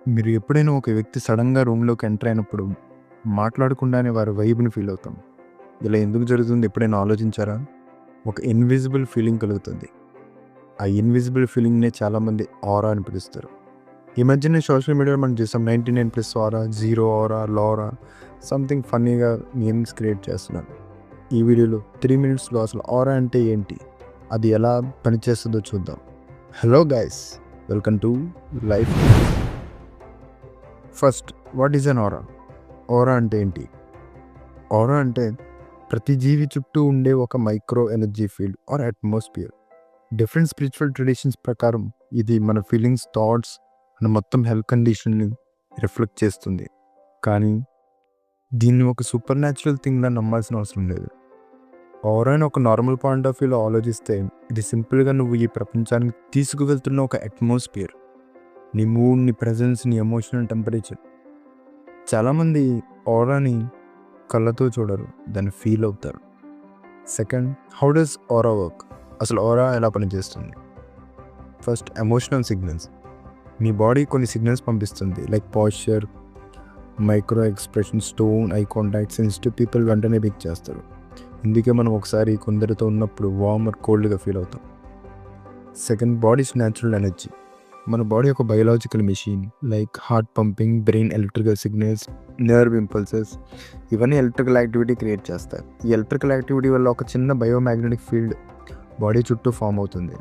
మీరు ఎప్పుడైనా ఒక వ్యక్తి సడన్‌గా రూమ్‌లోకి ఎంటర్ అయినప్పుడు, మాట్లాడకుండానే వారి వైబ్‌ని ఫీల్ అవుతాం. ఇలా ఎందుకు జరుగుతుంది ఎప్పుడైనా ఆలోచించారా? ఒక ఇన్విజిబుల్ ఫీలింగ్ కలుగుతుంది. ఆ ఇన్విజిబుల్ ఫీలింగ్‌నే చాలామంది ఆరా అని పిలుస్తారు. ఈ మధ్యనే సోషల్ మీడియాలో మనం చూసాం 99+ ఆరా, జీరో ఆరా, లారా సంథింగ్ ఫన్నీగా మీమ్స్ క్రియేట్ చేస్తున్నారు. ఈ వీడియోలో 3 మినిట్స్‌లో అసలు ఆరా అంటే ఏంటి? అది ఎలా పనిచేస్తుందో చూద్దాం. Hello guys! Welcome to life. First, what is an aura? Aura అంటే ఏంటి? ఆరా అంటే ప్రతి జీవి చుట్టూ ఉండే ఒక micro energy field or atmosphere. Different spiritual traditions ప్రకారం ఇది మన ఫీలింగ్స్, థాట్స్ మన మొత్తం హెల్త్ కండిషన్ని రిఫ్లెక్ట్ చేస్తుంది. కానీ దీన్ని ఒక సూపర్ న్యాచురల్ థింగ్లా నమ్మాల్సిన అవసరం లేదు. ఆరా అని ఒక నార్మల్ పాయింట్ ఆఫ్ వ్యూలో ఆలోచిస్తే ఇది సింపుల్గా నువ్వు ఈ ప్రపంచానికి తీసుకువెళ్తున్న ఒక అట్మాస్ఫియర్. నీ మూడ్, నీ ప్రెజెన్స్, నీ ఎమోషనల్ టెంపరేచర్. చాలామంది ఆరాని కళ్ళతో చూడరు, దాన్ని ఫీల్ అవుతారు. Second, how does aura work? అసలు ఆరా ఎలా పనిచేస్తుంది? First, emotional signals. మీ బాడీ కొన్ని సిగ్నల్స్ పంపిస్తుంది, like posture, micro expressions, tone, eye contact. Sensitive people వెంటనే పిక్ చేస్తారు. ఇందుకే మనం ఒకసారి కొందరితో ఉన్నప్పుడు వార్మ్ ఆర్ కోల్డ్గా ఫీల్ అవుతాం. Second, body's natural energy. మన బాడీ ఒక biological machine, like heart pumping, brain electrical signals, nerve impulses, ఇవన్నీ ఎలక్ట్రికల్ యాక్టివిటీ క్రియేట్ చేస్తాయి. ఈ ఎలక్ట్రికల్ యాక్టివిటీ వల్ల ఒక చిన్న బయోమాగ్నెటిక్ ఫీల్డ్ బాడీ చుట్టూ ఫామ్ అవుతుంది.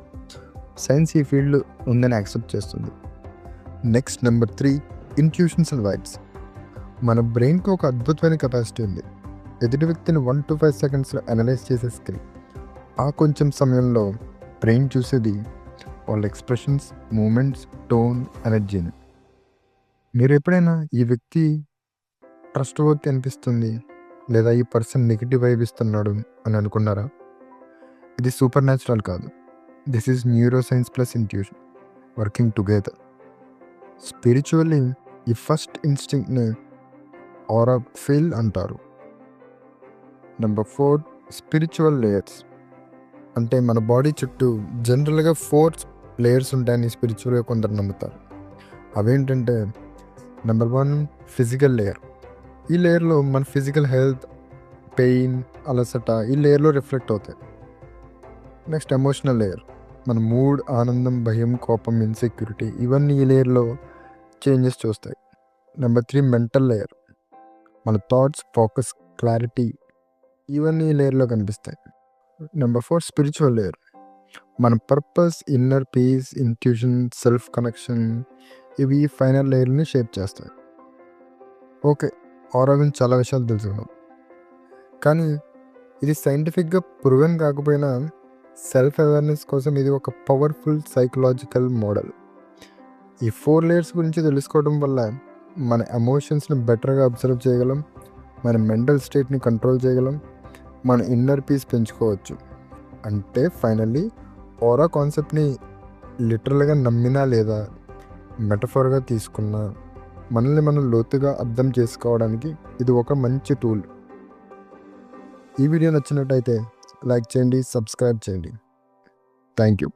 సైన్స్ ఈ ఫీల్డ్ ఉందని యాక్సెప్ట్ చేస్తుంది. Next, number 3, intuitions and vibes. మన బ్రెయిన్కి ఒక అద్భుతమైన కెపాసిటీ ఉంది. ఎదుటి వ్యక్తిని 1 to 5 సెకండ్స్లో అనలైజ్ చేసే స్కిల్. ఆ కొంచెం సమయంలో బ్రెయిన్ చూసేది వాళ్ళ ఎక్స్ప్రెషన్స్, మూమెంట్స్, టోన్, ఎనర్జీని. మీరు ఎప్పుడైనా ఈ వ్యక్తి ట్రస్ట్ వర్త్ అనిపిస్తుంది, లేదా ఈ పర్సన్ నెగిటివ్ వైబ్ ఇస్తున్నాడు అని అనుకున్నారా? ఇది సూపర్ న్యాచురల్ కాదు. This is neuro science plus intuition working together. Spiritually ఈ ఫస్ట్ ఇన్స్టింక్ట్ని ఆరా ఫీల్ అంటారు. Number 4, spiritual layers. అంటే మన బాడీ చుట్టూ జనరల్గా 4 లేయర్స్ ఉంటాయని స్పిరిచువల్గా కొందరు నమ్ముతారు. అవేంటంటే, నెంబర్ 1, ఫిజికల్ లేయర్. ఈ లేయర్లో మన ఫిజికల్ హెల్త్, పెయిన్, అలసట ఈ లేయర్లో రిఫ్లెక్ట్ అవుతాయి. Next, emotional layer. మన మూడ్, ఆనందం, భయం, కోపం, ఇన్సెక్యూరిటీ ఇవన్నీ ఈ లేయర్లో చేంజెస్ చూస్తాయి. Number 3, mental layer. మన థాట్స్, ఫోకస్, క్లారిటీ ఇవన్నీ ఈ లేయర్లో కనిపిస్తాయి. Number 4, spiritual layer. మన purpose, inner peace, intuition, self connection ఇవి ఫైనల్ లేయర్ని షేప్ చేస్తాయి. ఓకే, ఆరా గురించి చాలా విషయాలు తెలుసుకున్నాం. కానీ ఇది సైంటిఫిక్గా ప్రూవెన్ కాకపోయినా సెల్ఫ్ అవేర్నెస్ కోసం ఇది ఒక పవర్ఫుల్ సైకలాజికల్ మోడల్. ఈ 4 లేయర్స్ గురించి తెలుసుకోవడం వల్ల మన ఎమోషన్స్ని బెటర్గా అబ్జర్వ్ చేయగలం, మన మెంటల్ స్టేట్ని కంట్రోల్ చేయగలం, మన ఇన్నర్ పీస్ పెంచుకోవచ్చు. అంటే ఫైనల్లీ ఆరా కాన్సెప్ట్ని లిటరల్గా నమ్మినా లేదా మెటఫర్గా తీసుకున్నా మనల్ని మనం లోతుగా అర్థం చేసుకోవడానికి ఇది ఒక మంచి టూల్. ఈ వీడియో నచ్చినట్టయితే లైక్ చేయండి, సబ్స్క్రైబ్ చేయండి. Thank you.